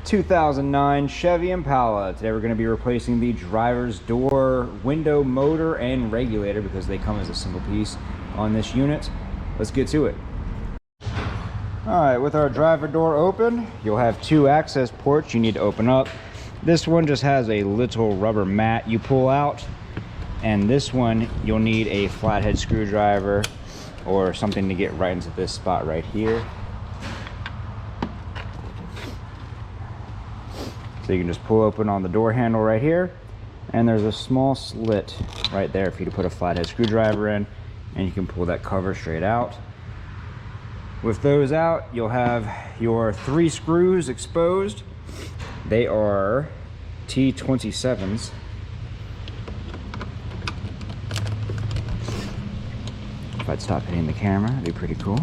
2009 Chevy Impala. Today we're going to be replacing the driver's door, window, motor, and regulator because they come as a single piece on this unit. Let's get to it. Alright, with our driver door open, you'll have two access ports you need to open up. This one just has a little rubber mat you pull out, and this one you'll need a flathead screwdriver or something to get right into this spot right here. So you can just pull open on the door handle right here, and there's a small slit right there for you to put a flathead screwdriver in, and you can pull that cover straight out. With those out, you'll have your 3 screws exposed. They are T27s. If I'd stop hitting the camera, that'd be pretty cool.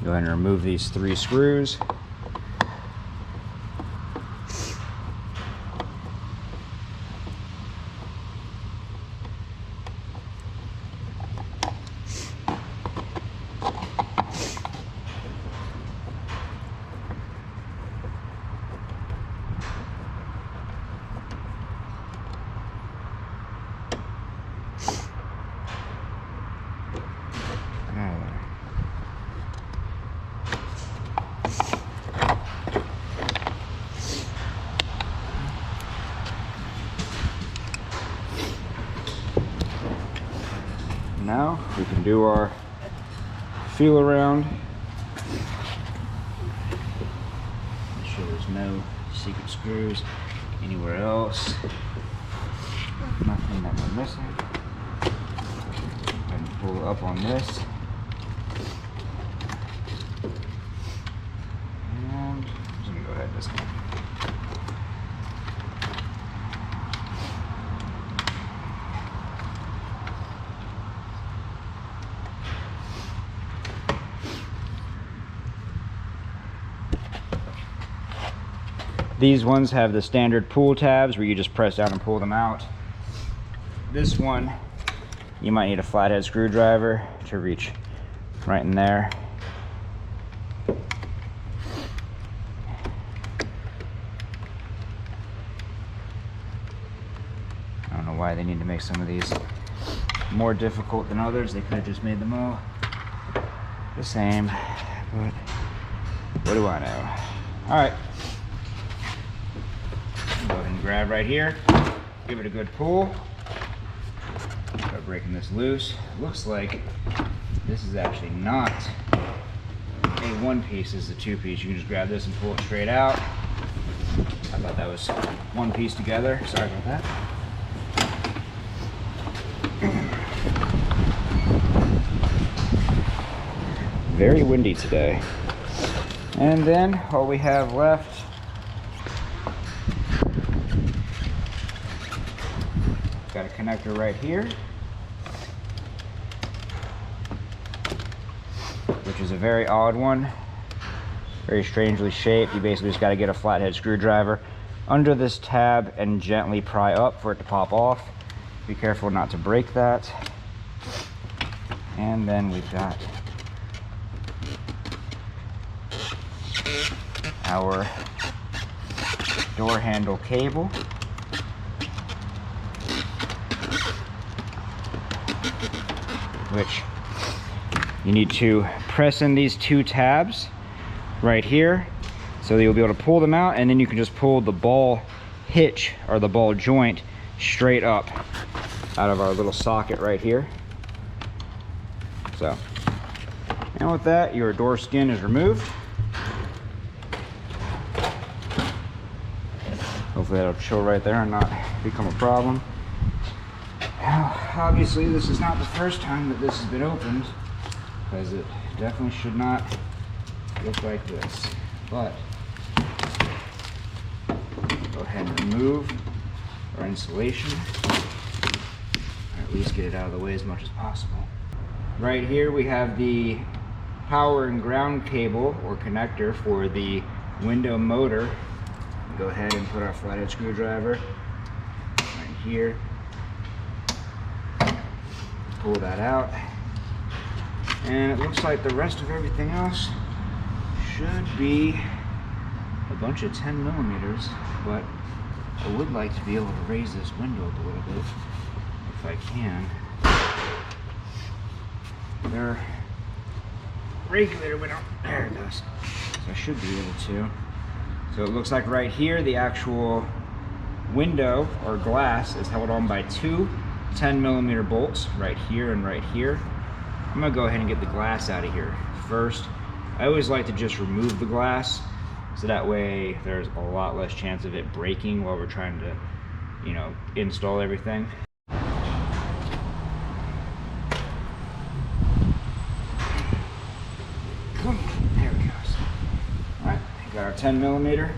Go ahead and remove these 3 screws. Now we can do our feel around. Make sure there's no secret screws anywhere else. Nothing that we're missing. Go ahead and pull up on this. And I'm just gonna go ahead this way. These ones have the standard pull tabs where you just press down and pull them out. This one, you might need a flathead screwdriver to reach right in there. I don't know why they need to make some of these more difficult than others. They could have just made them all the same, but what do I know? All right. Go ahead and grab right here, give it a good pull. Start breaking this loose. Looks like this is actually not a 1-piece, this is a 2-piece. You can just grab this and pull it straight out. I thought that was 1 piece together. Sorry about that. Very windy today. And then all we have left, got a connector right here, which is a very odd one, very strangely shaped. You basically just got to get a flathead screwdriver under this tab and gently pry up for it to pop off. Be careful not to break that. And then we've got our door handle cable, which you need to press in these 2 tabs right here so that you'll be able to pull them out, and then you can just pull the ball hitch or the ball joint straight up out of our little socket right here. So, and with that, your door skin is removed. Hopefully that'll chill right there and not become a problem. Now, obviously this is not the first time that this has been opened, because it definitely should not look like this. But go ahead and remove our insulation, or at least get it out of the way as much as possible. Right here we have the power and ground cable or connector for the window motor. Go ahead and put our flathead screwdriver right here. Pull that out. And it looks like the rest of everything else should be a bunch of 10 millimeters, but I would like to be able to raise this window up a little bit if I can. Their regulator went out. There it goes. So I should be able to. So it looks like right here, the actual window or glass is held on by two 10 millimeter bolts right here and right here. I'm gonna go ahead and get the glass out of here first. I always like to just remove the glass so that way there's a lot less chance of it breaking while we're trying to, you know, install everything. Come on, there it goes. All right, got our 10 millimeter.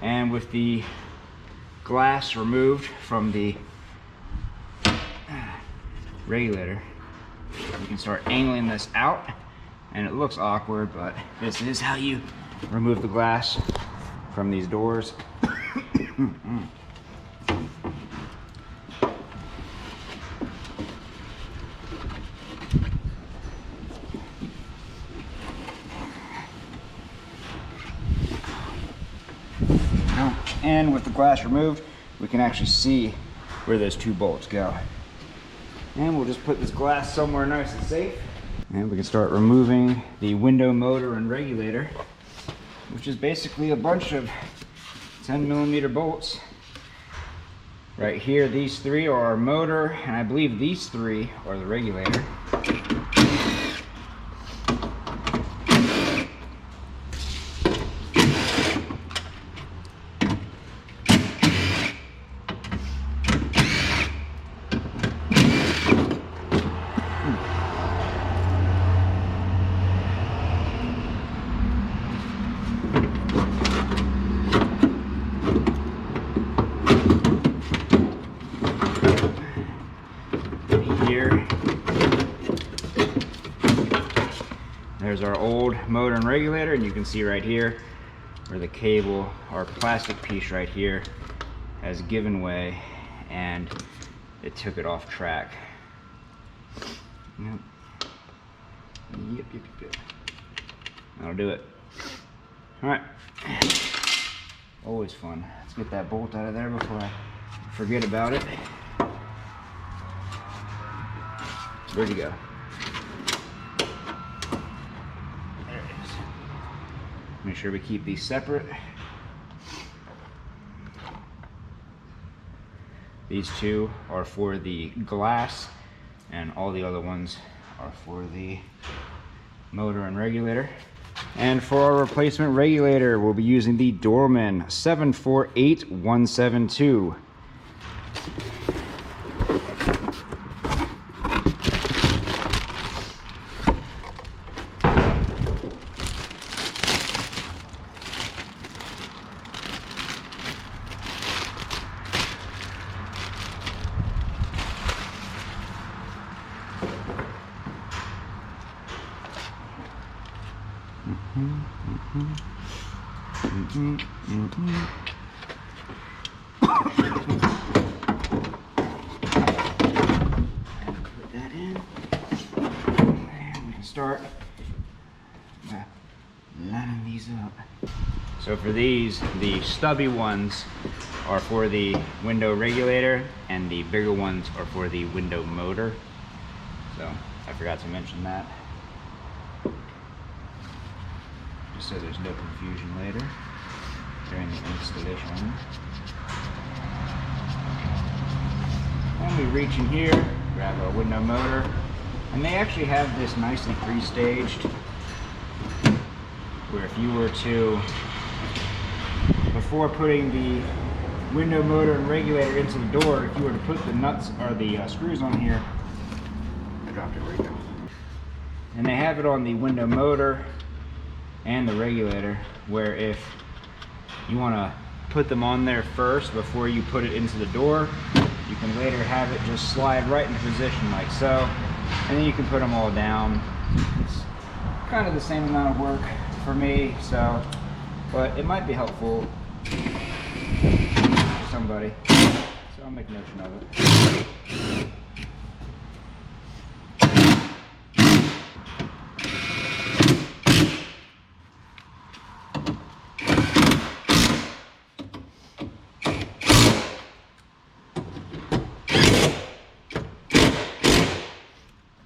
And with the glass removed from the regulator, you can start angling this out, and it looks awkward, but this is how you remove the glass from these doors. And with the glass removed, we can actually see where those two bolts go. And we'll just put this glass somewhere nice and safe. And we can start removing the window motor and regulator, which is basically a bunch of 10 millimeter bolts. Right here, these three are our motor, and I believe these three are the regulator. There's our old motor and regulator, and you can see right here where the cable, our plastic piece right here, has given way and it took it off track. Yep. That'll do it. All right. Always fun. Let's get that bolt out of there before I forget about it. Where'd you go? There it is. Make sure we keep these separate. These two are for the glass, and all the other ones are for the motor and regulator. And for our replacement regulator, we'll be using the Dorman 748172. Put that in, and we can start lining these up. So for these, the stubby ones are for the window regulator, and the bigger ones are for the window motor. So I forgot to mention that, just so there's no confusion later during the installation. And we reach in here, grab our window motor, and they actually have this nicely pre-staged where if you were to, before putting the window motor and regulator into the door, if you were to put the nuts or the screws on here, I dropped it right now. And they have it on the window motor and the regulator, where if you want to put them on there first before you put it into the door, you can later have it just slide right into position like so, and then you can put them all down. It's kind of the same amount of work for me, so, but it might be helpful to somebody, so I'll make notion of it.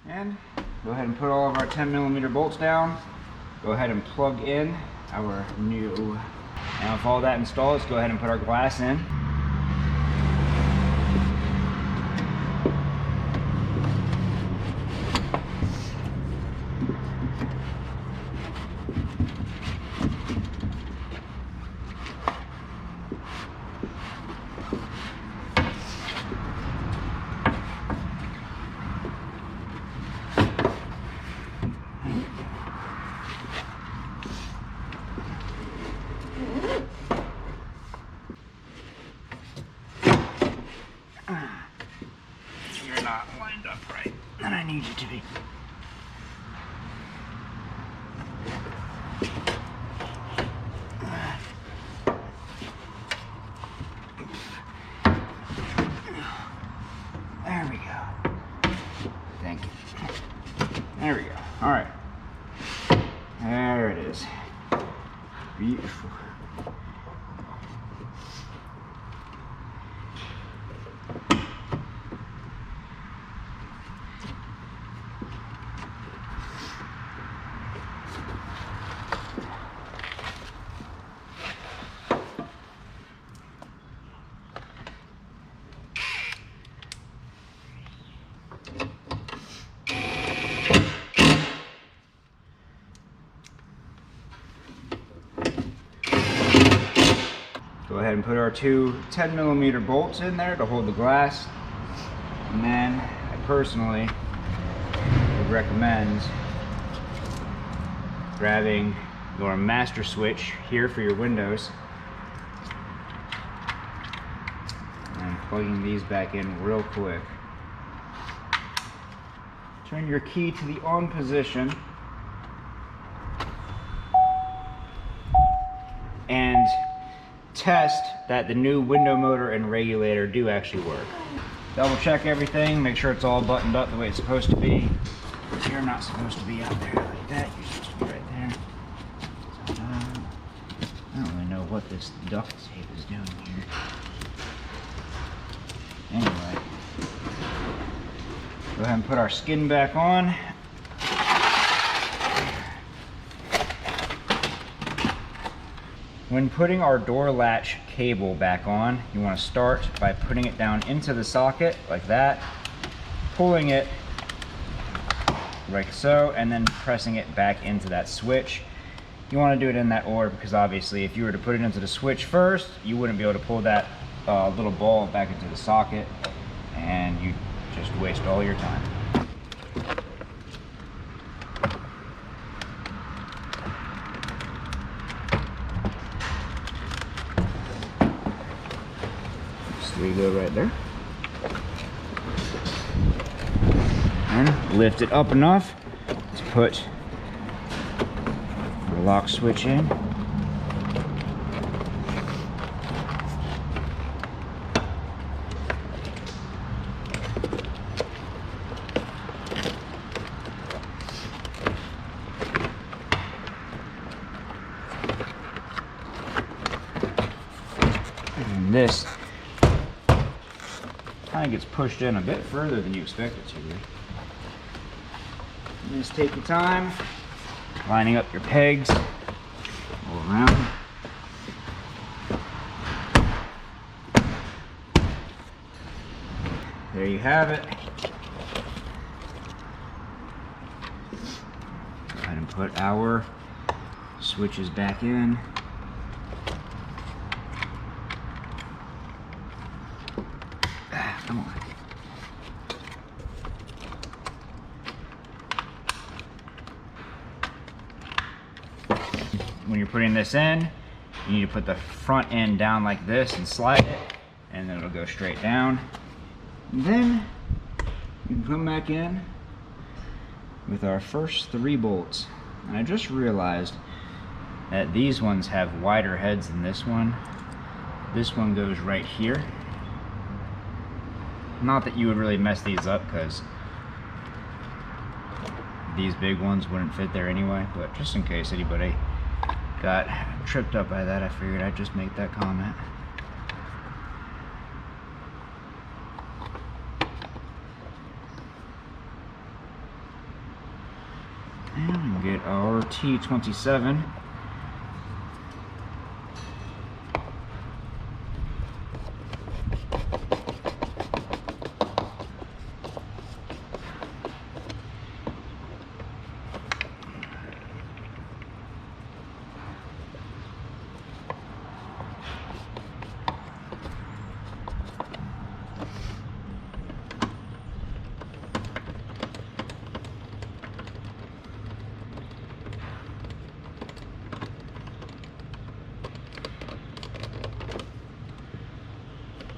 And go ahead and put all of our 10mm bolts down. Go ahead and plug in our new. Now with all that installed, let's go ahead and put our glass in. You're not lined up right, and I need you to be. There we go. Thank you. There we go. All right. There it is. Beautiful. Go ahead and put our two 10mm bolts in there to hold the glass. And then I personally would recommend grabbing your master switch here for your windows and plugging these back in real quick. Turn your key to the on position and test that the new window motor and regulator do actually work. Double check everything, make sure it's all buttoned up the way it's supposed to be. You're not supposed to be out there like that, you're supposed to be right there. I don't really know what this duct tape is doing here. Anyway, go ahead and put our skin back on. When putting our door latch cable back on, you want to start by putting it down into the socket like that, pulling it like so, and then pressing it back into that switch. You want to do it in that order because obviously if you were to put it into the switch first, you wouldn't be able to pull that little ball back into the socket, and you just waste all your time. There you go, right there. And lift it up enough to put the lock switch in. And this kind of gets pushed in a bit further than you expect it to. And just take your time, lining up your pegs all around. There you have it. Go ahead and put our switches back in. Come on. When you're putting this in, you need to put the front end down like this and slide it, and then it'll go straight down. And then you can come back in with our first 3 bolts. And I just realized that these ones have wider heads than this one. This one goes right here. Not that you would really mess these up, because these big ones wouldn't fit there anyway, but just in case anybody got tripped up by that, I figured I'd just make that comment. And we get our T27.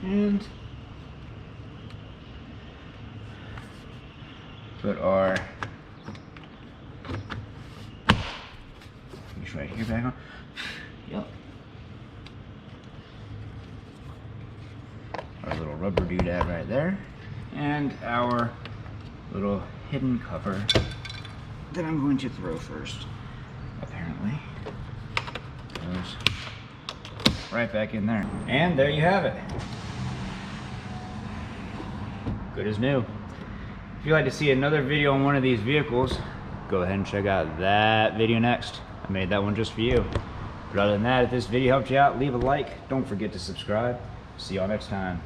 And put our piece right here back on. Yep. Our little rubber doodad right there. And our little hidden cover that I'm going to throw first, apparently. Goes right back in there. And there you have it. Good as new. If you'd like to see another video on one of these vehicles, go ahead and check out that video next. I made that one just for you. But other than that, if this video helped you out, leave a like. Don't forget to subscribe. See y'all next time.